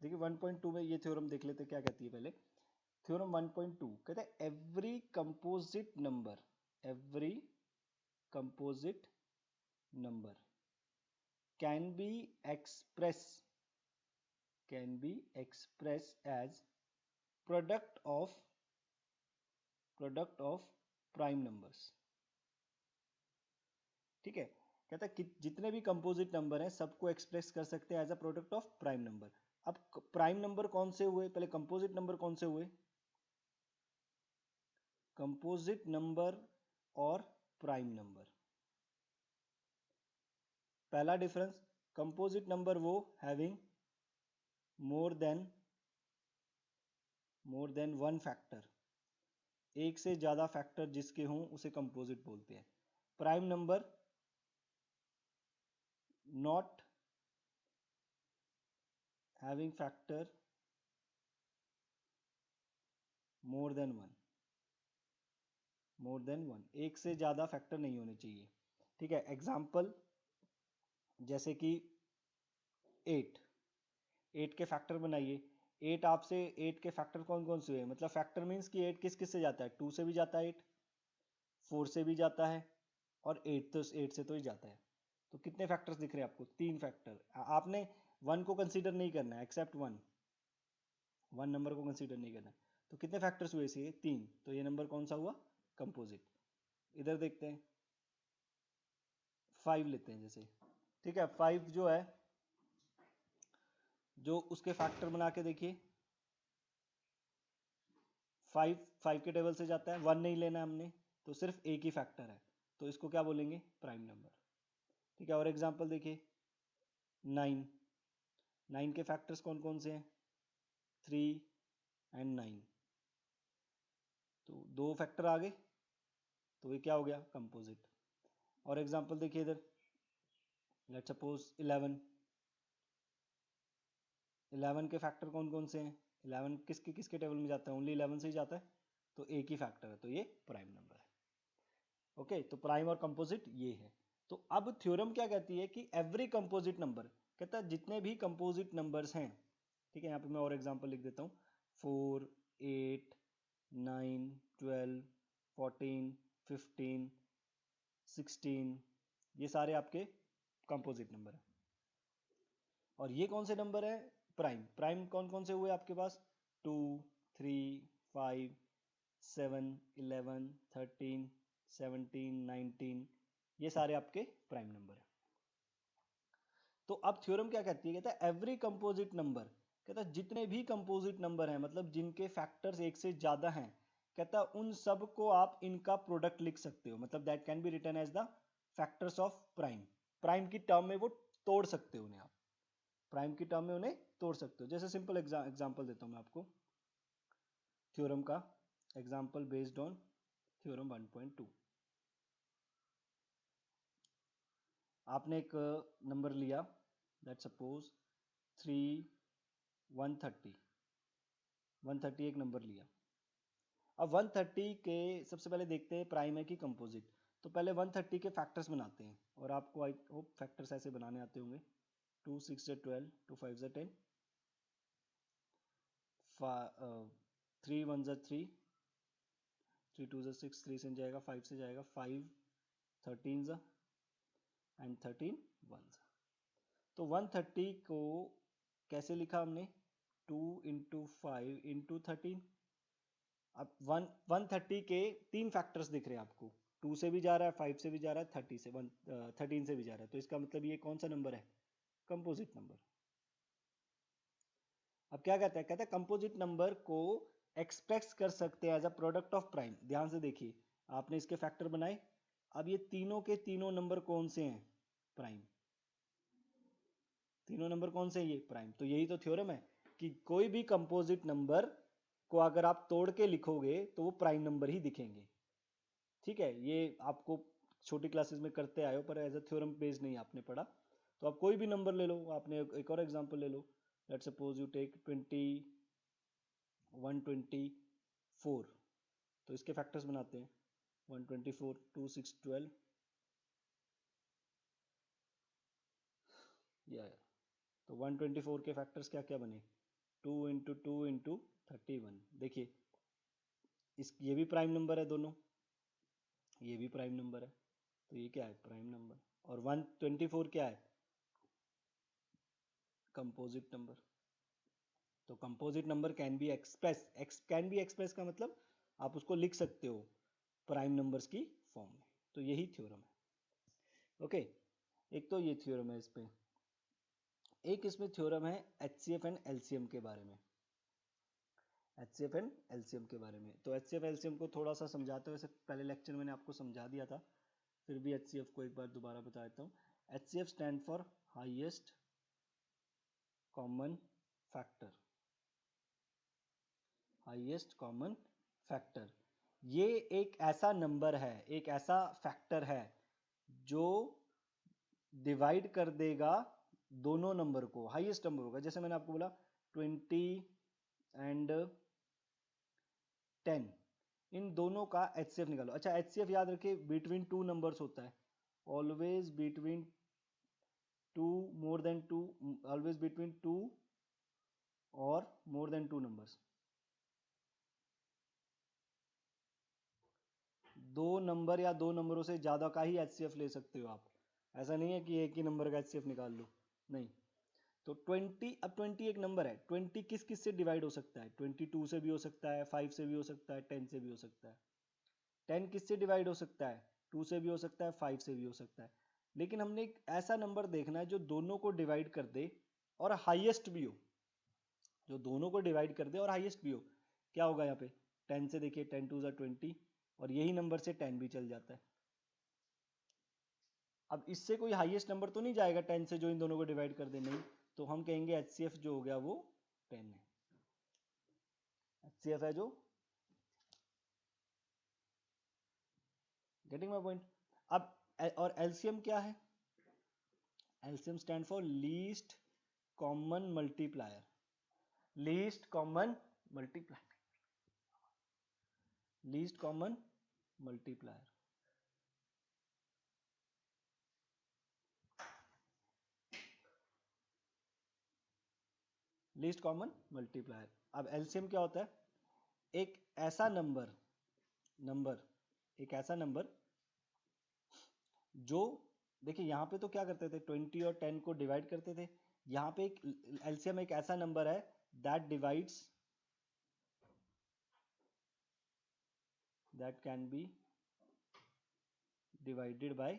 देखिए 1.2 में ये थ्योरम देख लेते क्या कहती है पहले। थ्योरम 1.2 कहता है every composite number can be expressed as product of prime numbers. ठीक है, कहता है कि जितने भी कंपोजिट नंबर हैं सबको एक्सप्रेस कर सकते हैं as a product of prime number. अब प्राइम नंबर कौन से हुए, पहले कंपोजिट नंबर कौन से हुए, कंपोजिट नंबर और प्राइम नंबर। पहला डिफरेंस, कंपोजिट नंबर वो having more than one factor, एक से ज्यादा फैक्टर जिसके हों उसे कंपोजिट बोलते हैं। Prime number not having factor more than one, एक से ज्यादा फैक्टर नहीं होने चाहिए। ठीक है, एग्जाम्पल जैसे कि 8 के फैक्टर बनाइए। 8 के फैक्टर कौन कौन से हुए, मतलब फैक्टर मीन्स कि 8 किस किस से जाता है, 2 से भी जाता है 8, 4 से भी जाता है और 8 से तो ही जाता है। तो कितने फैक्टर्स दिख रहे हैं आपको, 3 फैक्टर। आपने 1 को कंसीडर नहीं करना है, एक्सेप्ट 1 नंबर को कंसीडर नहीं करना है। तो कितने फैक्टर्स हुए इसे, 3, तो ये नंबर कौन सा हुआ, कंपोजिट। इधर देखते हैं 5 लेते हैं जैसे। ठीक है, 5 जो है, जो उसके फैक्टर बना के देखिए, 5 के टेबल से जाता है, 1 नहीं लेना है हमने, तो सिर्फ एक ही फैक्टर है, तो इसको क्या बोलेंगे, प्राइम नंबर। ठीक है, और एग्जांपल देखिए 9 के फैक्टर्स कौन कौन से हैं, 3 एंड 9, तो 2 फैक्टर आ गए, तो ये क्या हो गया, कंपोजिट। और एग्जांपल देखिए इधर, लेट्स सपोज 11 के फैक्टर कौन कौन से हैं, 11 किसके किसके टेबल में जाता है, ओनली 11 से ही जाता है, तो एक ही फैक्टर है, तो ये प्राइम नंबर है। ओके, तो प्राइम और कंपोजिट ये है। तो अब थ्योरम क्या कहती है कि एवरी कंपोजिट नंबर, कहता है जितने भी कंपोजिट नंबर्स हैं। ठीक है, यहाँ पे मैं और एग्जांपल लिख देता हूँ, 4, 8, 9, 12, 14, 15, 16, ये सारे आपके कंपोजिट नंबर है। और ये कौन से नंबर है, प्राइम कौन कौन से हुए आपके पास, 2, 3, 5, 7, 11, 13, 17, 19, ये सारे आपके प्राइम नंबर है। तो अब थ्योरम क्या कहती है, कहता है एवरी कंपोजिट नंबर, कहता है जितने भी कंपोजिट नंबर हैं, मतलब जिनके फैक्टर्स एक से ज्यादा हैं, कहता है उन सब को आप इनका प्रोडक्ट लिख सकते हो, मतलब that can be written as the factors of prime की टर्म में वो तोड़ सकते हो उन्हें आप, प्राइम की टर्म में उन्हें तोड़ सकते हो। जैसे सिंपल एग्जांपल देता हूं मैं आपको थ्योरम का, एग्जांपल बेस्ड ऑन थ्योरम 1.2। आपने एक नंबर लिया, लेट्स सपोज 130 एक नंबर लिया। अब 130 के सबसे पहले देखते हैं प्राइम है कि कंपोजिट। तो पहले 130 के फैक्टर्स बनाते हैं, और आपको आई होप फैक्टर्स ऐसे बनाने आते होंगे, 2 6 12, 2 5 10, 3 1 3, 3 2 6, 3 से जाएगा 5 से जाएगा 5 13 एंड 13 1। तो 130 को कैसे लिखा हमने, 2 इंटू 5 इंटू 13। अब 130 के 3 फैक्टर्स दिख रहे हैं आपको, 2 से भी जा रहा है, 5 से भी जा रहा है, 13 से भी जा रहा है, तो इसका मतलब ये कौन सा नंबर है, कंपोजिट नंबर। अब क्या कहता है, कहता है कंपोजिट नंबर को एक्सप्रेस कर सकते हैं as a product of prime. ध्यान से देखिए, आपने इसके फैक्टर बनाए, अब ये तीनों के तीनों नंबर कौन से हैं, प्राइम। तीनों नंबर कौन से हैं, ये प्राइम। तो यही तो थ्योरम है कि कोई भी कंपोजिट नंबर को अगर आप तोड़ के लिखोगे तो वो प्राइम नंबर ही दिखेंगे। ठीक है, ये आपको छोटी क्लासेस में करते आए हो, पर एज अ थ्योरम बेस्ड नहीं आपने पढ़ा। तो आप कोई भी नंबर ले लो, आपने एक और एग्जांपल ले लो, लेट्स सपोज यू टेक 124। तो इसके फैक्टर्स बनाते हैं, 124, 2 6 12, या तो 124 के फैक्टर्स क्या क्या बने, 2 इंटू 2 इंटू 31। देखिए ये भी प्राइम नंबर है दोनों, ये भी प्राइम नंबर है, तो ये क्या है प्राइम नंबर। और 124 क्या है कंपोजिट नंबर। तो composite number can be express का मतलब आप उसको लिख सकते हो प्राइम नंबर्स की फॉर्म में। तो यही थ्योरम है। ओके, एक तो ये थ्योरम है इस पे। एक इसमें थ्योरम है HCF एंड LCM के बारे में। HCF एंड LCM के बारे में, तो HCF LCM को थोड़ा सा समझाते हुए, वैसे पहले लेक्चर मैंने आपको समझा दिया था, फिर भी HCF को एक बार दोबारा बता देता हूँ। HCF stand for highest common factor. Highest common factor, ये एक ऐसा नंबर है, एक ऐसा फैक्टर है जो डिवाइड कर देगा दोनों नंबर को, हाईएस्ट नंबर होगा। जैसे मैंने आपको बोला 20 एंड 10, इन दोनों का HCF निकालो। अच्छा, HCF याद रखिए बिटवीन टू नंबर्स होता है, always between two, more than two, always between two और मोर देन टू नंबर्स। दो नंबर या दो नंबरों से ज्यादा का ही HCF ले सकते हो आप, ऐसा नहीं है कि एक ही नंबर का HCF निकाल लो, नहीं। तो 20, अब 20 एक नंबर है, 20 किस किस से डिवाइड हो सकता है, 22 से भी हो सकता है, 5 से भी हो सकता है, 10 से भी हो सकता है। 10 किस से डिवाइड हो सकता है, 2 से भी हो सकता है, 5 से भी हो सकता है। लेकिन हमने एक ऐसा नंबर देखना है जो दोनों को डिवाइड कर दे और हाईएस्ट भी हो, जो दोनों को डिवाइड कर दे और हाईएस्ट भी हो। क्या होगा यहाँ पे, 10 से देखिए 10 2 20, और यही नंबर से 10 भी चल जाता है। अब इससे कोई हाईएस्ट नंबर तो नहीं जाएगा 10 से जो इन दोनों को डिवाइड कर दे, नहीं। तो हम कहेंगे HCF जो हो गया वो 10 है। HCF है जो, गेटिंग माय पॉइंट। अब और LCM क्या है, LCM stand for least common multiplier. Least common multiplier, least common multiplier. Least common multiplier. अब LCM क्या होता है, एक ऐसा नंबर, एक ऐसा नंबर जो, देखिए यहाँ पे तो क्या करते थे 20 और 10 को डिवाइड करते थे, यहाँ पे एक LCM एक ऐसा नंबर है that divides, that can be divided by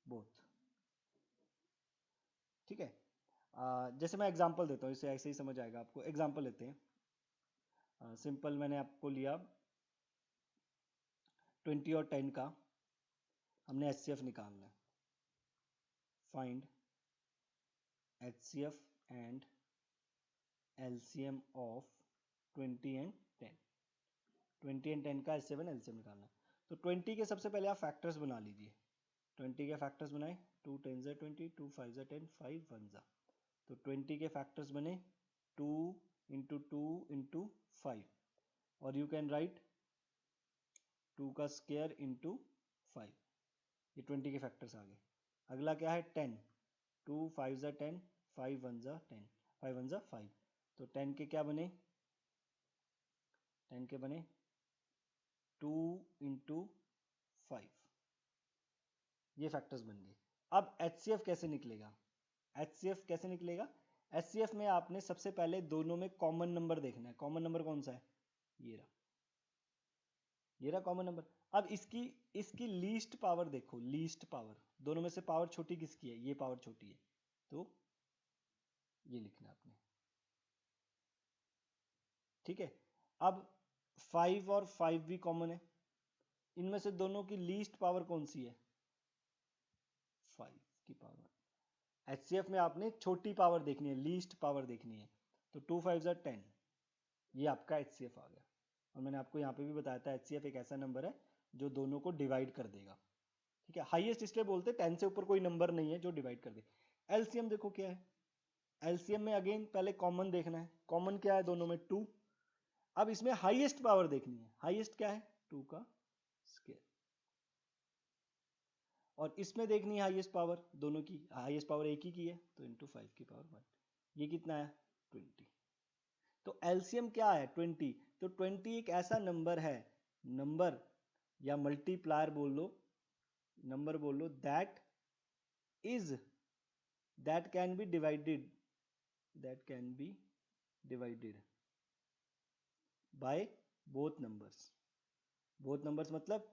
both. ठीक है, जैसे मैं एग्जांपल देता हूँ, इससे ऐसे ही समझ आएगा आपको। एग्जांपल लेते हैं, सिंपल मैंने आपको लिया 20 और 10 का हमने HCF निकालना है। Find HCF and LCM of 20 and 10। 20 and 10 का HCF एंड LCM निकालना है। तो 20 के सबसे पहले आप फैक्टर्स बना लीजिए। 20 के फैक्टर्स बनाए, 2 10 जा 20, 2 5 जा 10, 5 1 जा। तो 20 के फैक्टर्स बने 2 इंटू 2 इंटू 5, और यू कैन राइट 2 का स्क्वायर इंटू 5। ये 20 के फैक्टर्स आ गए। अगला क्या है 10, 2 5 जा 10, 5 1 जा 10, 5 1 जा 5। तो 10 के क्या बने, 10 के बने 2 इंटू 5, ये फैक्टर्स बन गए। अब HCF कैसे निकलेगा, HCF कैसे निकलेगा, HCF में आपने सबसे पहले दोनों में कॉमन नंबर देखना है। कॉमन नंबर कौन सा है, ये रहा, ये रहा कॉमन नंबर। अब इसकी इसकी लीस्ट पावर देखो, लीस्ट पावर, दोनों में से पावर छोटी किसकी है, ये पावर छोटी है, तो ये लिखना आपने। ठीक है, अब 5 और 5 भी कॉमन है, इनमें से दोनों की लीस्ट पावर कौन सी है, 5 की पावर। HCF में आपने छोटी पावर देखनी है, लीस्ट पावर देखनी है, तो 2 5 जा 10, ये आपका HCF आ गया। और मैंने आपको यहाँ पे भी बताया था HCF एक ऐसा नंबर है जो दोनों को डिवाइड कर देगा। ठीक है, हाईएस्ट इसलिए बोलते हैं 10 से ऊपर कोई नंबर नहीं है जो डिवाइड कर दे। LCM देखो क्या है, LCM में अगेन पहले कॉमन देखना है। कॉमन क्या है दोनों में, 2। अब इसमें हाईएस्ट पावर देखनी है, हाईएस्ट क्या है 2 का स्क्वायर। और इसमें देखनी है हाईएस्ट पावर, दोनों की हाईएस्ट पावर एक ही की है, तो इंटू 5 की पावर 1। ये कितना है 20। तो एलसीएम क्या है 20। तो 20 एक ऐसा नंबर है, नंबर या मल्टीप्लायर बोल लो, नंबर बोल लो, that can be divided, that can be divided by both numbers. Both numbers मतलब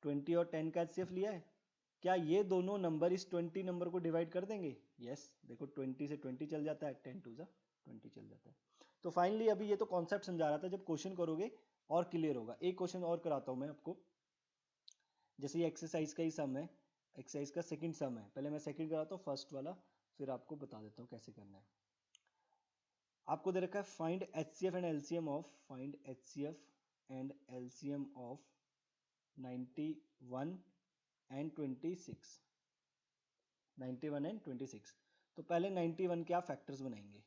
20 और 10 का एचसीएफ लिया है, क्या ये दोनों नंबर इस 20 नंबर को डिवाइड कर देंगे? यस, देखो 20 से 20 चल जाता है, 10 टू 20 चल जाता है। तो फाइनली अभी ये तो कॉन्सेप्ट समझा रहा था, जब क्वेश्चन करोगे और क्लियर होगा। एक क्वेश्चन और कराता हूं मैं आपको, जैसे ये एक्सरसाइज का ही सम है, एक्सरसाइज का सेकंड सम है, पहले मैं सेकंड कराता हूँ फर्स्ट वाला, फिर आपको बता देता हूँ कैसे करना है। आपको दे रखा है find HCF and LCM of, find HCF and LCM of 91 and 26, 91 and 26। तो पहले 91 के आप फैक्टर्स बनाएंगे,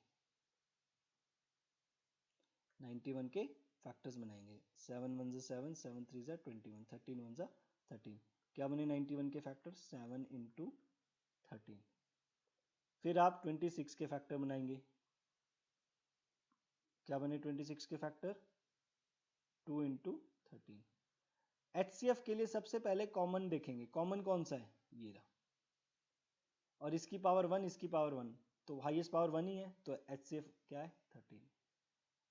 91 के फैक्टर्स बनाएंगे, 7 1 7, 7 3 21, 13 1 13। क्या बने 91 के फैक्टर? 7 इंटू 13। फिर आप 26 के फैक्टर बनाएंगे, क्या बने 26 के फैक्टर? 2 इंटू 13। एचसीएफ के लिए सबसे पहले कॉमन देखेंगे, कॉमन कौन सा है? ये रहा, और इसकी पावर 1, इसकी पावर 1, तो हाईएस्ट पावर 1 ही है, तो एचसीएफ क्या है 13।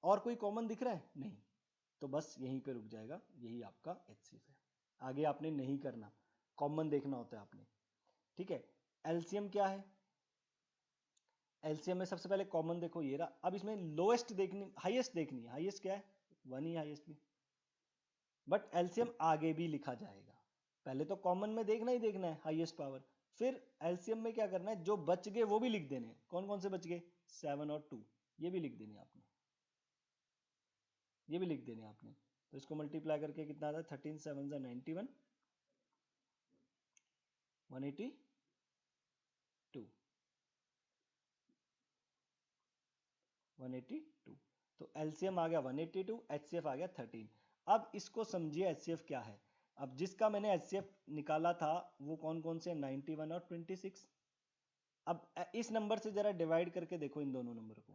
और कोई कॉमन दिख रहा है? नहीं, तो बस यहीं पे रुक जाएगा, यही आपका एचसीएफ है। आगे आपने नहीं करना, कॉमन देखना होता है आपने, ठीक है। एलसीएम क्या है? एलसीएम में सबसे पहले कॉमन देखो, ये रहा। अब इसमें लोएस्ट देखनी, हाईएस्ट देखनी है। हाईएस्ट क्या है? 1 ही हाईएस्ट भी, बट एलसीएम आगे भी लिखा जाएगा। पहले तो कॉमन में देखना ही देखना है हाईएस्ट पावर, फिर एलसीएम में क्या करना है, जो बच गए वो भी लिख देने हैं। कौन कौन से बच गए? 7 और 2, ये भी लिख देने आपने, ये भी लिख देने आपने। तो इसको मल्टीप्लाई करके कितना आता है? 13 7 91, 182, 182। तो एलसीएम आ गया 182, एचसीएफ आ गया 13। अब इसको समझिए एचसीएफ क्या है। अब जिसका मैंने एचसीएफ निकाला था वो कौन कौन से? 91 और 26। अब इस नंबर से जरा डिवाइड करके देखो इन दोनों नंबर को,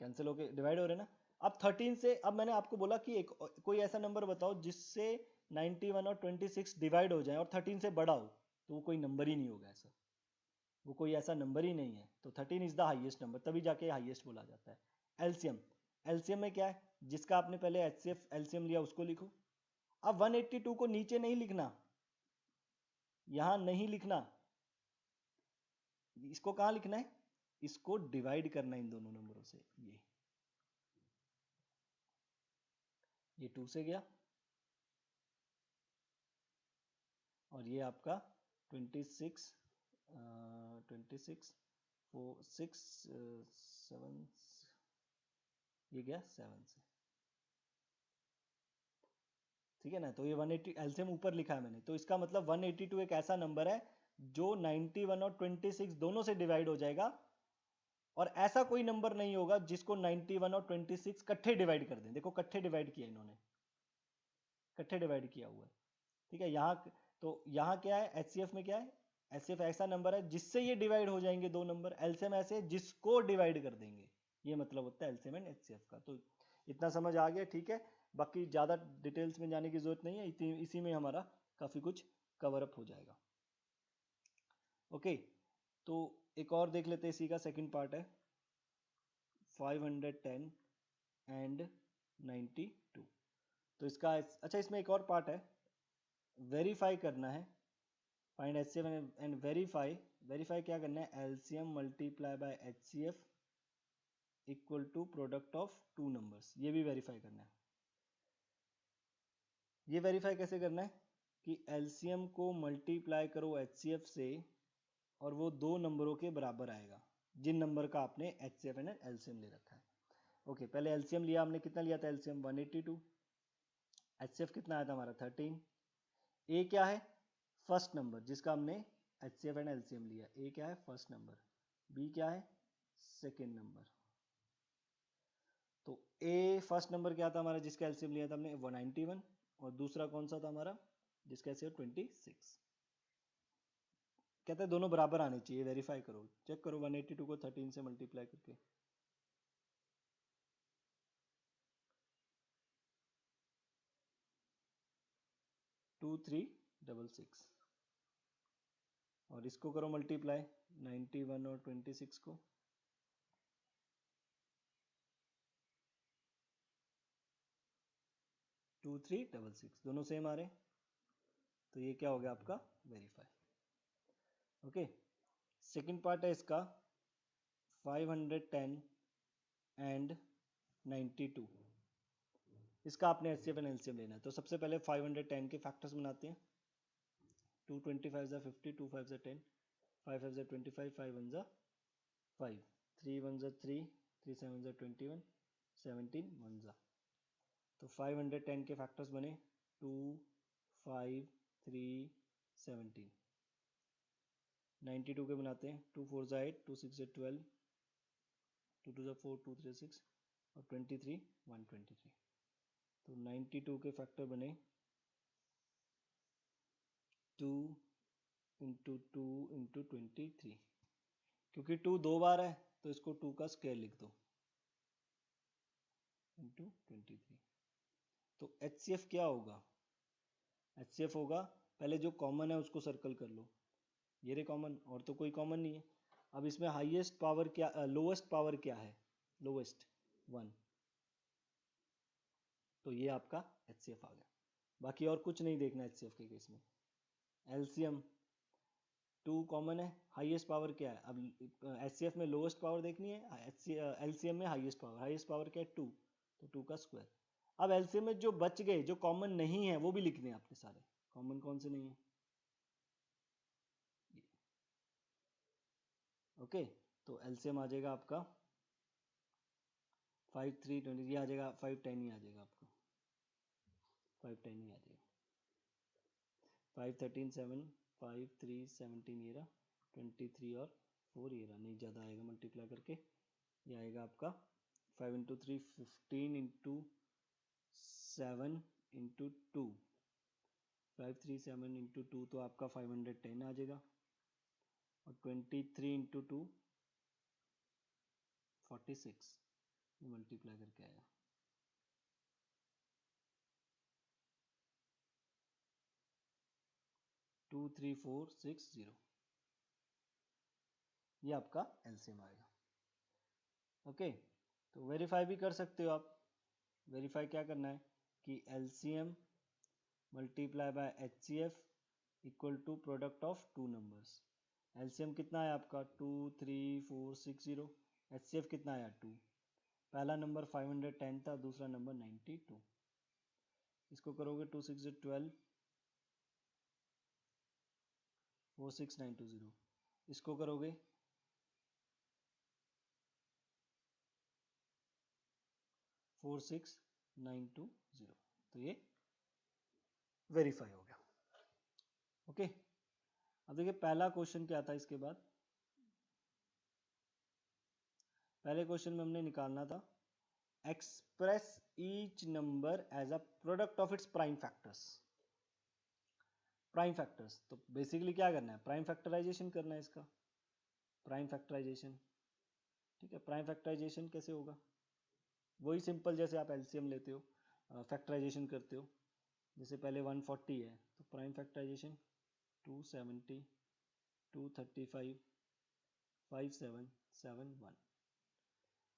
कैंसिल होके डिवाइड हो रहे ना। अब 13 से, अब मैंने आपको बोला कि एक कोई ऐसा नंबर बताओ जिससे 91 और 26 डिवाइड हो जाए और 13 से बड़ा हो, तो वो कोई नंबर ही नहीं होगा ऐसा, वो कोई ऐसा नंबर ही नहीं है। तो 13 इज द हाईएस्ट नंबर, तभी जाके हाईएस्ट बोला जाता है। एलसीएम, एलसीएम में क्या है? जिसका आपने पहले एचसीएफ एलसीएम लिया उसको लिखो। अब 182 को नीचे नहीं लिखना, यहां नहीं लिखना, इसको कहां लिखना है? इसको डिवाइड करना इन दोनों नंबरों से। ये 2 से गया, और ये आपका 26 26 4 6 7, ये गया 7 से, ठीक है ना। तो ये 180 एलसीएम ऊपर लिखा है मैंने, तो इसका मतलब 182 एक ऐसा नंबर है जो 91 और 26 दोनों से डिवाइड हो जाएगा, और ऐसा कोई नंबर नहीं होगा जिसको 91 और 26 इकट्ठे डिवाइड कर दें। देखो इकट्ठे डिवाइड किया इन्होंने, इकट्ठे डिवाइड किया हुआ है, ठीक है। यहाँ तो यहाँ क्या है? एचसीएफ में क्या है? एचसीएफ ऐसा नंबर है जिससे ये डिवाइड हो जाएंगे दो नंबर। एलसीएम ऐसे है जिसको डिवाइड कर देंगे, ये मतलब होता है एलसीएम एंड एचसीएफ का। तो इतना समझ आ गया, ठीक है। बाकी ज़्यादा डिटेल्स में जाने की जरूरत नहीं है, इसी में हमारा काफ़ी कुछ कवर अप हो जाएगा। ओके, तो एक और देख लेते हैं, इसी का सेकंड पार्ट है 510 एंड 92। तो इसका अच्छा, इसमें एक और पार्ट है, वेरीफाई करना है। Find HCF and verify, verify क्या करना है? LCM multiply by HCF equal to product of two numbers, ये भी वेरीफाई करना है। ये वेरीफाई कैसे करना है कि एलसीएम को मल्टीप्लाई करो एचसीएफ से और वो दो नंबरों के बराबर आएगा जिन नंबर का आपने एचसीएफ एंड एलसीएम ले रखा है। ओके, पहले एलसीएम लिया हमने, कितना लिया था एलसीएम? 182। एचसीएफ कितना आया था हमारा? 13। ए क्या है? फर्स्ट नंबर जिसका हमने एचसीएफ एंड एलसीएम लिया। ए क्या है? First number. बी क्या है? Second number. तो ए फर्स्ट नंबर क्या था हमारा जिसका एलसीएम लिया था हमने? 191। और दूसरा कौन सा था हमारा जिसका एलसीएम? 26। कहते हैं दोनों बराबर आने चाहिए, वेरीफाई करो, चेक करो 182 को 13 से मल्टीप्लाई करके। टू थ्री डबल सिक्स, और इसको करो मल्टीप्लाई 91 और 26 को, टू थ्री डबल सिक्स, दोनों सेम आ रहे हैं, तो ये क्या हो गया आपका वेरीफाई। ओके, सेकंड पार्ट है इसका 510 एंड 92, इसका आपने एचसीएफ एंड एलसीएम लेना है। तो सबसे पहले 510 के फैक्टर्स बनाते हैं, 225 ज़ा 50, 25 ज़ा 10, 5 5 ज़ा 25, 5 1 ज़ा 5, 3 1 ज़ा 3, 3 7 ज़ा 21, 17 1 ज़ा। तो 510 के फैक्टर्स बने 2 5 3 17। 92 के बनाते हैं, 2 4 ज़ा 8, 2 6 ज़ा 12, 2 2 ज़ा 4, 2 3 ज़ा 6 और 23 123। तो 92 के फैक्टर बने 2 इंटू 2 इंटू 23, क्योंकि 2 दो बार है तो इसको 2 का स्क्वायर लिख दो इंटू 23। तो एचसीएफ क्या होगा, एचसीएफ होगा, पहले जो कॉमन है उसको सर्कल कर लो, ये रे कॉमन, और तो कोई कॉमन नहीं है। अब इसमें हाईएस्ट पावर क्या, लोएस्ट पावर क्या है, लोएस्ट 1, तो ये आपका एचसीएफ आ गया। बाकी और कुछ नहीं देखना एचसीएफ के केस में। एलसीएम 2 कॉमन है, हाईएस्ट पावर क्या है, अब एचसीएफ में लोएस्ट पावर देखनी है, एलसीएम में हाईएस्ट पावर क्या है 2, तो 2 का स्क्वायर। अब एलसीएम में जो बच गए, जो कॉमन नहीं है वो भी लिखने हैं आपने सारे, कॉमन कौन से नहीं है, ओके। तो एलसीएम आ जाएगा आपका 5 3 20, ये आ जाएगा 5 10 ही आ जाएगा आपका, 5 10 ही आ जाएगा, 5 13 7, 5 3 17 ये रहा, 23 और 4 ये रहा, नहीं ज़्यादा आएगा मल्टीप्लाई करके, ये आएगा आपका 5 इंटू 3 15 इंटू 7 इंटू 2, 537 इंटू 2 तो आपका 510 आ जाएगा, और 23 इंटू 2 46, ये मल्टीप्लाई करके आएगा, two three four six zero, ये आपका एलसीएम आएगा। ओके, तो वेरीफाई भी कर सकते हो आप। वेरीफाई क्या करना है कि LCM multiply by HCF equal to product of two numbers. LCM कितना है आपका 2 3 4 6 0, एचसीएफ कितना आया 2, पहला नंबर 510 था, दूसरा नंबर 92, इसको करोगे 2 6 12, 46920, इसको करोगे 46920, तो ये वेरीफाई हो गया। ओके, अब देखिए पहला क्वेश्चन क्या था, इसके बाद पहले क्वेश्चन में हमने निकालना था express each number as a product of its prime factors. Prime factors, तो बेसिकली क्या करना है, प्राइम फैक्टराइजेशन करना है इसका, प्राइम फैक्टराइजेशन, ठीक है। प्राइम फैक्टराइजेशन कैसे होगा, वही सिंपल जैसे आप एलसीएम लेते हो फैक्टराइजेशन करते हो, जैसे पहले 140 है तो प्राइम फैक्टराइजेशन 270 235 5771,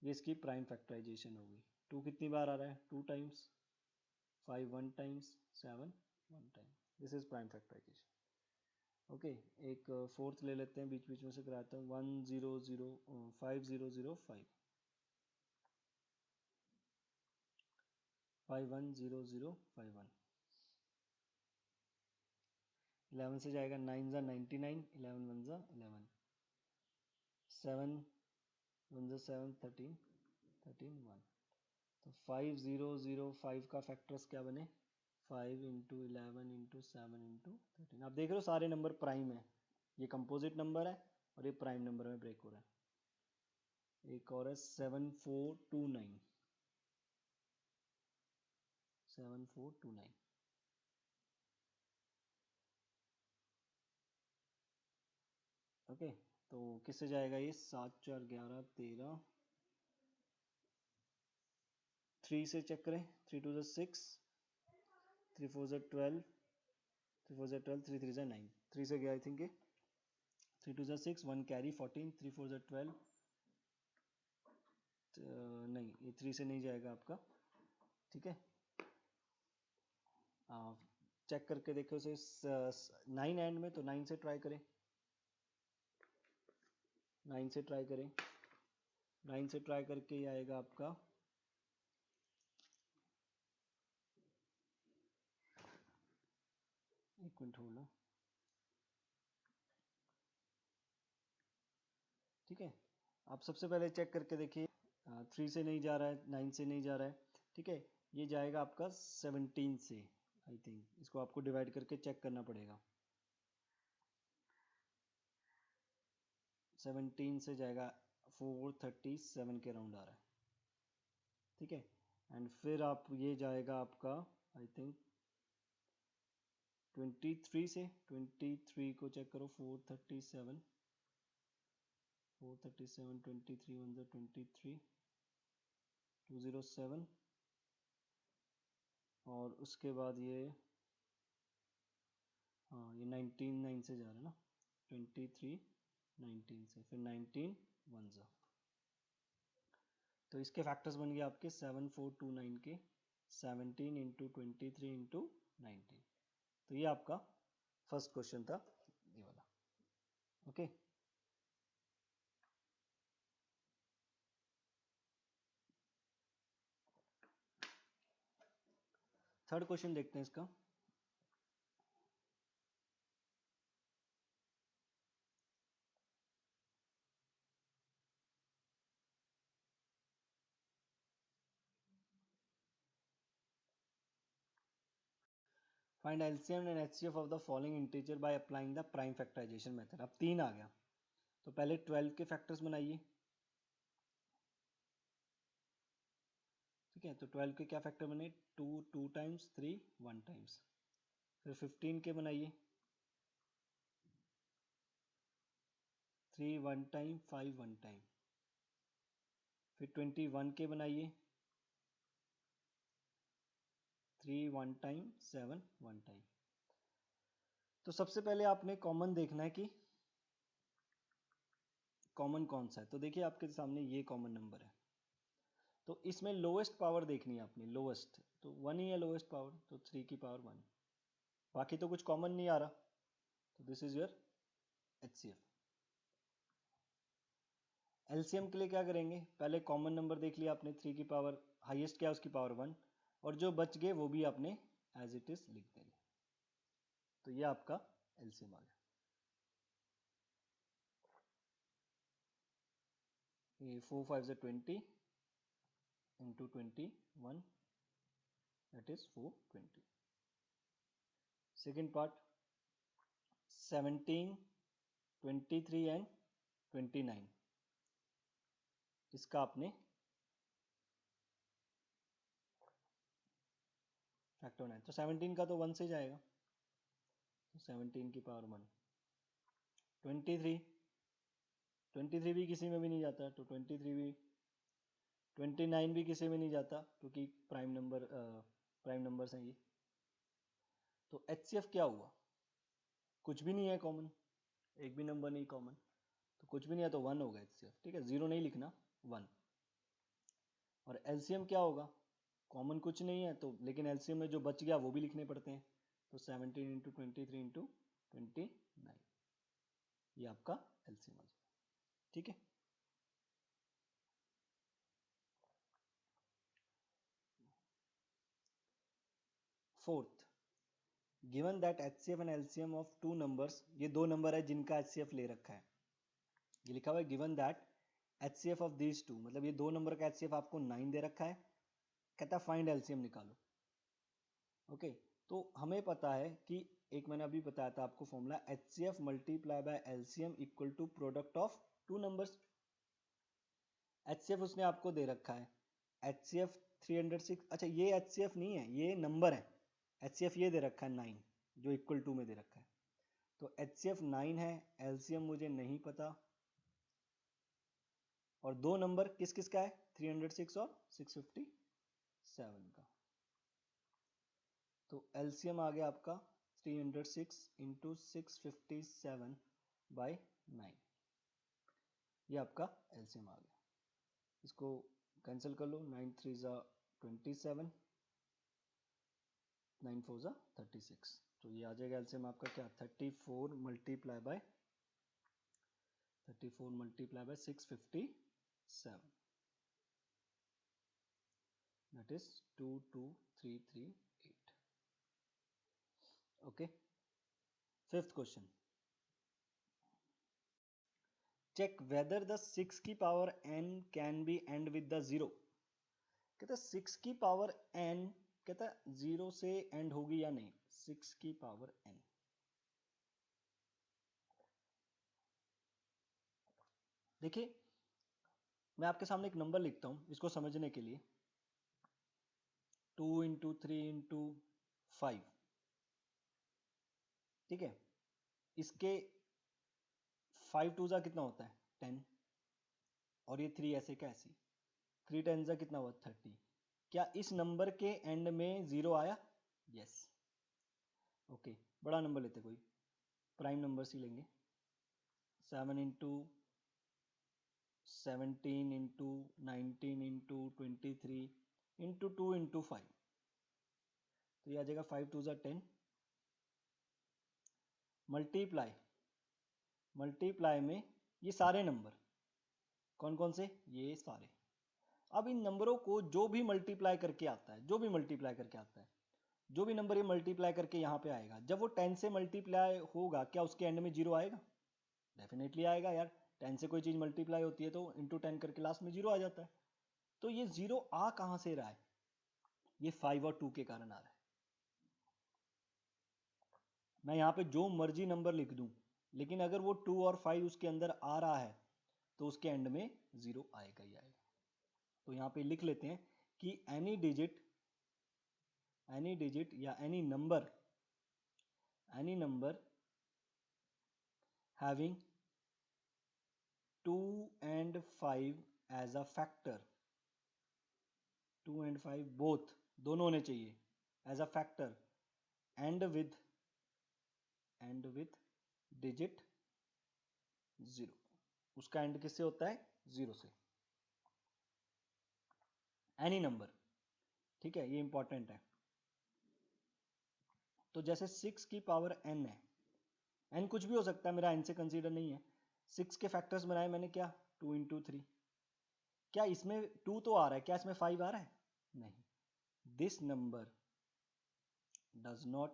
ये इसकी प्राइम फैक्टराइजेशन होगी। 2 कितनी बार आ रहा है, 2 times, 5 1 times, 7 1 time, this is prime factorisation. Okay, एक फोर्थ ले लेते हैं, बीच बीच में से कराता हूँ, 5005 510051, 11 से जाएगा 9 ज़ा 99, 11 1 ज़ा 11, 7 1 ज़ा 7 13 13 1, तो 5005 का फैक्टर्स क्या बने, 5 इंटू 11 इंटू 7 इंटू 13। आप देख रहे हो सारे नंबर प्राइम है, ये कंपोजिट नंबर है और ये प्राइम नंबर में ब्रेक हो रहा है। एक और है 7429, 7429, ओके, तो किससे जाएगा ये? 7 4 11 13, 3 से चेक करें, 3 2 6, 3 4 12, 3 4 12, 3 3 9, 3 से गया आई थिंक ये, 3 2 6, 1 कैरी 14, 3 4 12, नहीं ये 3 से नहीं जाएगा आपका, ठीक है। चेक करके देखो उसे 9 एंड में, तो 9 से ट्राई करें, 9 से ट्राई करें, 9 से ट्राई करके ये आएगा आपका, एक मिनट होल्ड, ठीक है। आप सबसे पहले चेक करके देखिए, 3 से नहीं जा रहा है, 9 से नहीं जा रहा है, ठीक है। ये जाएगा आपका 17 से, आई थिंक इसको आपको डिवाइड करके चेक करना पड़ेगा, 17 से जाएगा 437 के राउंड आ रहा है, ठीक है। एंड फिर आप ये जाएगा आपका आई थिंक 23 से, 23 को चेक करो, 437, 23 1 23, 207, और उसके बाद ये, हाँ ये 19 9 से जा रहा है ना, 23 19 से, फिर 19 1 जा, तो इसके फैक्टर्स बन गए आपके 7429 के 17 इंटू 23 इंटू 19। तो ये आपका फर्स्ट क्वेश्चन था, ये वाला, ओके। थर्ड क्वेश्चन देखते हैं इसका। Find LCM and HCF of the following integer by applying the prime factorisation method. अब 3 आ गया, तो पहले 12 के फैक्टर्स बनाइए, ठीक है। तो 12 के क्या फैक्टर बने? 2 2 टाइम्स, 3 1 टाइम्स। फिर 15 के बनाइए, 3 1 टाइम, 5 1 टाइम। फिर 21 के बनाइए, 3 1 टाइम, 7 1 टाइम। तो सबसे पहले आपने कॉमन देखना है कि कॉमन कौन सा है। तो देखिए आपके सामने ये कॉमन नंबर है, तो इसमें लोएस्ट पावर देखनी है आपने, लोएस्ट, तो 1 ही है लोएस्ट पावर, तो 3 की पावर 1। बाकी तो कुछ कॉमन नहीं आ रहा, तो this is your HCF. LCM के लिए क्या करेंगे? पहले कॉमन नंबर देख लिया आपने, 3 की पावर हाईएस्ट क्या है उसकी पावर 1, और जो बच गए वो भी आपने एज इट इज लिख देंगे। तो ये आपका एलसीएम आ गया। ये 4 5 से 20 into 21, that is 420। Second part 17 23 and 29, इसका आपने फैक्टर बनाया। तो 17 का तो 1 से जाएगा, तो 17 की पावर 1। 23 भी किसी में भी नहीं जाता, तो 23 भी, 29 भी किसी में नहीं जाता क्योंकि प्राइम नंबर्स हैं ये। तो एचसीएफ क्या हुआ? कुछ भी नहीं है कॉमन, एक भी नंबर नहीं कॉमन, तो कुछ भी नहीं है तो 1 होगा एचसीएफ, ठीक है। 0 नहीं लिखना, 1। और एलसीएम क्या होगा? कॉमन कुछ नहीं है तो, लेकिन एलसीएम में जो बच गया वो भी लिखने पड़ते हैं, तो 17 इंटू 23 इंटू 29, ये आपका एलसीएम आ जाएगा, ठीक है। Fourth, given that HCF and LCM of two numbers, ये दो नंबर है जिनका एचसीएफ ले रखा है, ये लिखा हुआ है given that HCF of these two, मतलब ये दो नंबर का एचसीएफ आपको 9 दे रखा है, कहता है फाइंड एलसीएम निकालो, ओके। तो हमें पता है कि एक मैंने अभी बताया था आपको formula, HCF multiply by LCM equal to product of two numbers. HCF उसने आपको दे रखा है, एचसीएफ 306, अच्छा ये एचसीएफ नहीं है, ये नंबर है, एचसीएफ ये दे रखा है 9, जो इक्वल टू में दे रखा है। तो HCF 9 है, LCM मुझे नहीं पता, और दो नंबर किस किस का है, 306 और 657 का। तो LCM आ गया आपका 306 इंटू 657 बाई 9, ये आपका LCM आ गया। इसको कैंसिल कर लो, 9 3 ज़ा 27, 9 4 ज़ा 36, तो ये आ जाएगा LCM आपका क्या, 34 multiply by 657, that is 22338. Okay, fifth question, check whether the 6 की power n can be end with the 0। कहता है 6 की पावर n, कहता है 0 से एंड होगी या नहीं, 6 की पावर n। देखिए मैं आपके सामने एक नंबर लिखता हूं इसको समझने के लिए, 2 इंटू 3 इंटू 5, ठीक है, इसके 5 2 ज़ा कितना होता है 10, और ये 3 ऐसे का ऐसी, 3 10 ज़ा कितना हुआ 30। क्या इस नंबर के एंड में 0 आया, यस। ओके, बड़ा नंबर लेते, कोई प्राइम नंबर ही लेंगे, 7 into 17 into 19 into 23 into 2 into 5, तो ये आ जाएगा 5 2 ज़ा 10, मल्टीप्लाई में ये सारे नंबर कौन कौन से, ये सारे। अब इन नंबरों को जो भी मल्टीप्लाई करके आता है, जो भी नंबर ये मल्टीप्लाई करके यहाँ पे आएगा, जब वो 10 से मल्टीप्लाई होगा क्या उसके एंड में 0 आएगा, डेफिनेटली आएगा यार। 10 से कोई चीज मल्टीप्लाई होती है तो इंटू 10 करके लास्ट में 0 आ जाता है। तो ये 0 आ कहां से रहा है, ये 5 और 2 के कारण आ रहा है। मैं यहाँ पे जो मर्जी नंबर लिख दूं, लेकिन अगर वो 2 और 5 उसके अंदर आ रहा है तो उसके एंड में 0 आएगा ही आएगा। तो यहाँ पे लिख लेते हैं कि एनी डिजिट या any number having 2 and 5 as a factor, 2 and 5 both दोनों होने चाहिए as a factor, and with digit 0, उसका एंड किससे होता है 0 से, एनी नंबर, ठीक है, ये इंपॉर्टेंट है। तो जैसे 6 की पावर n है, n कुछ भी हो सकता है, मेरा n से कंसीडर नहीं है। 6 के फैक्टर्स बनाए मैंने, क्या 2 इंटू 3, क्या इसमें 2 तो आ रहा है, क्या इसमें 5 आ रहा है, नहीं। This number does not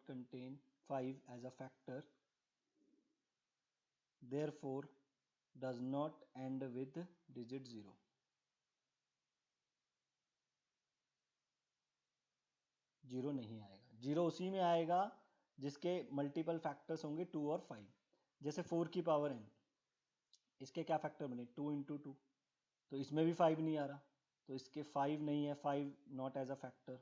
contain 5 as a factor, therefore does not end with digit 0। Zero नहीं आएगा, जीरो उसी में आएगा जिसके मल्टीपल फैक्टर्स होंगे 2 और 5। जैसे 4 की पावर n, इसके क्या फैक्टर बने 2 इंटू 2, तो इसमें भी 5 नहीं आ रहा, तो इसके 5 नहीं है, 5 not as a factor,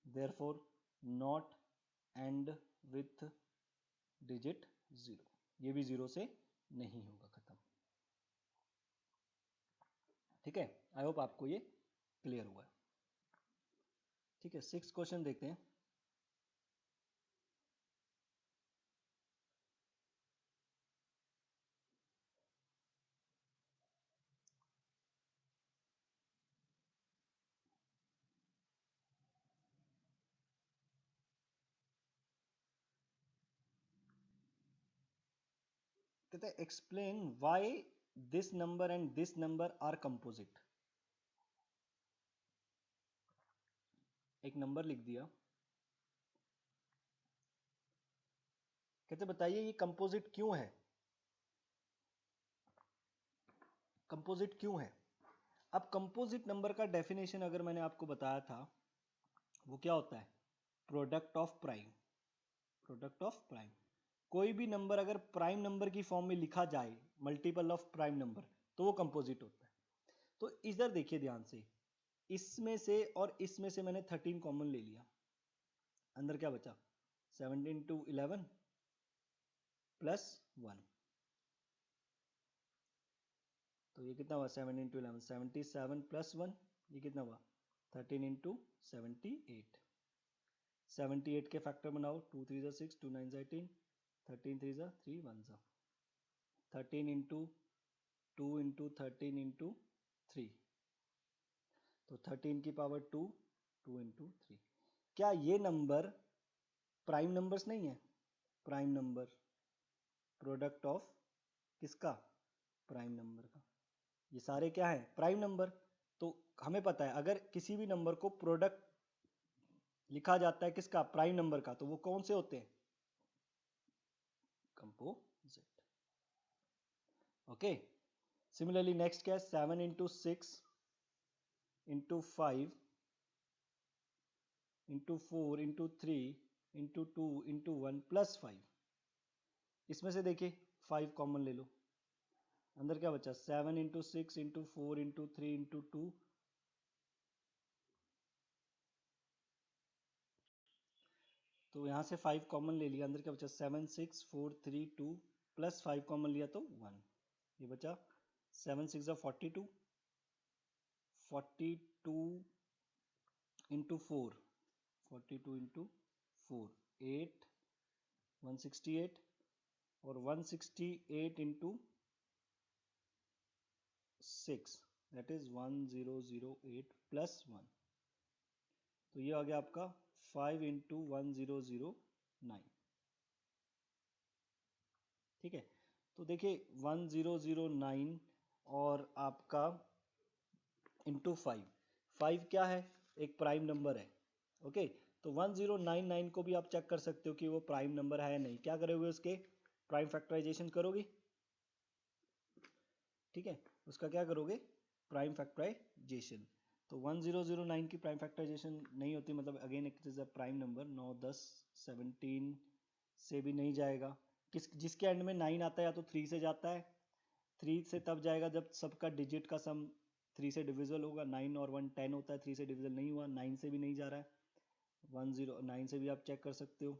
therefore not end with digit 0, ये भी 0 से नहीं होगा, खत्म। ठीक है, आई होप आपको ये क्लियर हुआ है। ठीक है, 6th क्वेश्चन देखते हैं। कहते हैं explain why this number and this number are composite. एक नंबर लिख दिया, कहते बताइए ये कंपोजिट क्यों है, कंपोजिट क्यों है। अब कंपोजिट नंबर का डेफिनेशन अगर मैंने आपको बताया था, वो क्या होता है, product of prime. Product of prime, कोई भी नंबर अगर प्राइम नंबर की फॉर्म में लिखा जाए, मल्टीपल ऑफ प्राइम नंबर, तो वो कंपोजिट होता है। तो इधर देखिए ध्यान से, इसमें से और इसमें से मैंने 13 कॉमन ले लिया, अंदर क्या बचा 7 into 11 प्लस 1, तो ये कितना हुआ 7 into 11 77 प्लस 1, ये कितना हुआ 13 into 78। 78 के फैक्टर बनाओ, 2 3 जा 6, 2 9 जा 18, 13 3 जा 3 1 जा 13 into 2 into 13 into 3, तो 13 की पावर 2, 2 into 3। क्या ये नंबर प्राइम नंबर्स नहीं है? प्राइम नंबर, प्रोडक्ट ऑफ किसका? प्राइम नंबर का। ये सारे क्या है? Prime number. तो हमें पता है अगर किसी भी नंबर को प्रोडक्ट लिखा जाता है किसका? प्राइम नंबर का, तो वो कौन से होते हैं? कंपोजिट। ओके, सिमिलरली नेक्स्ट क्या है? 7 into 6 into 5 into 4 into 3 into 2 into 1 plus 5। इसमें से देखिए 5 कॉमन ले लो, अंदर क्या बचा 7 into 6 into 4 into 3 into 2, तो यहाँ से 5 कॉमन ले लिया, अंदर क्या बचा 7 6 4 3 2 प्लस 5 कॉमन लिया तो 1, ये बचा 7 6 42, 42 into 4, 42 into 4 8 168, और 168 into 6 दैट इज 1008 प्लस 1, तो ये आ गया आपका 5 into 1009। ठीक है, तो देखिए 1009 और आपका इंटू 5, 5 क्या है? एक प्राइम नंबर है। ओके, तो 1099 को भी आप चेक कर सकते हो कि वो प्राइम नंबर है या नहीं। क्या करोगे? उसके प्राइम फैक्टराइजेशन करोगे। ठीक है, उसका क्या करोगे? Prime factorisation. तो 1009 की प्राइम फैक्टराइजेशन नहीं होती, मतलब again it is a prime number. 9 10 17 से भी नहीं जाएगा। जिसके एंड में 9 आता है या तो 3 से जाता है, 3 से तब जाएगा जब सबका डिजिट का सम 3 से डिविजल होगा। 9 और 1 10 होता है, 3 से डिविजल नहीं हुआ, 9 से भी नहीं जा रहा है। 109 से भी आप चेक कर सकते हो,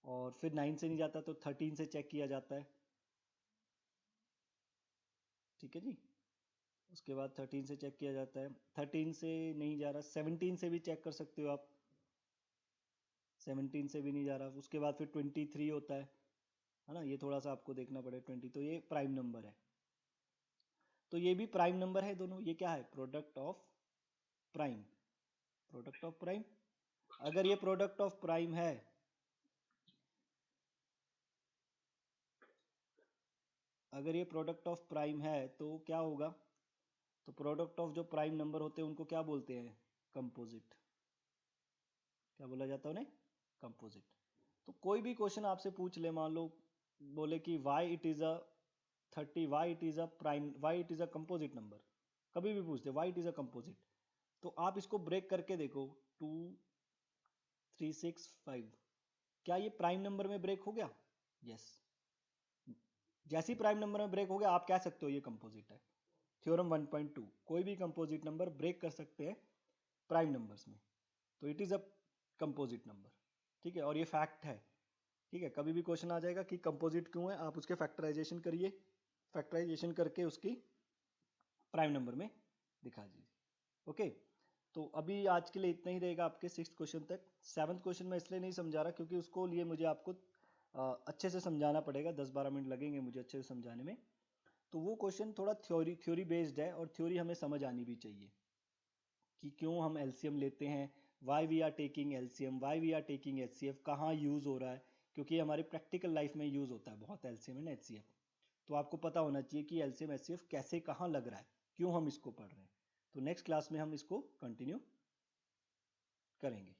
और फिर 9 से नहीं जाता तो 13 से चेक किया जाता है। ठीक है जी, उसके बाद 13 से चेक किया जाता है। 13 से नहीं जा रहा, 17 से भी चेक कर सकते हो आप, 17 से भी नहीं जा रहा। उसके बाद फिर 23 होता है ना, ये थोड़ा सा आपको देखना पड़ेगा 20, तो ये प्राइम नंबर है। तो ये भी प्राइम नंबर है दोनों। ये क्या है? Product of prime, product of prime. अगर ये प्रोडक्ट ऑफ प्राइम है, अगर ये प्रोडक्ट ऑफ प्राइम है तो क्या होगा? तो प्रोडक्ट ऑफ जो प्राइम नंबर होते हैं उनको क्या बोलते हैं? कंपोजिट। क्या बोला जाता है उन्हें? कंपोजिट। तो कोई भी क्वेश्चन आपसे पूछ ले, मान लो बोले कि why it is a 30, why it is a prime, why it is a composite number, कभी भी पूछ दे why it is a composite, तो आप इसको ब्रेक करके देखो 2 3 6 5, क्या ये प्राइम नंबर में ब्रेक हो गया? यस, जैसे ही प्राइम नंबर में ब्रेक हो गया आप कह सकते हो ये कंपोजिट है। थ्योरम 1.2, कोई भी कंपोजिट नंबर ब्रेक कर सकते हैं प्राइम नंबर्स में, तो it is a composite number. ठीक है, और ये फैक्ट है। ठीक है, कभी भी क्वेश्चन आ जाएगा कि कंपोजिट क्यों है, आप उसके फैक्टराइजेशन करिए, फैक्टराइजेशन करके उसकी प्राइम नंबर में दिखा दीजिए। ओके, तो अभी आज के लिए इतना ही रहेगा आपके 6th क्वेश्चन तक। 7th क्वेश्चन मैं इसलिए नहीं समझा रहा क्योंकि उसको लिए मुझे आपको अच्छे से समझाना पड़ेगा, 10-12 मिनट लगेंगे मुझे अच्छे से समझाने में। तो वो क्वेश्चन थोड़ा थ्योरी बेस्ड है, और थ्योरी हमें समझ आनी भी चाहिए कि क्यों हम एलसीएम लेते हैं, why we are taking LCM, why we are taking HCF, कहाँ यूज़ हो रहा है, क्योंकि हमारी प्रैक्टिकल लाइफ में यूज़ होता है बहुत एलसीएम एंड एचसीएफ। तो आपको पता होना चाहिए कि एलसीएम एचसीएफ कैसे कहाँ लग रहा है, क्यों हम इसको पढ़ रहे हैं। तो नेक्स्ट क्लास में हम इसको कंटिन्यू करेंगे।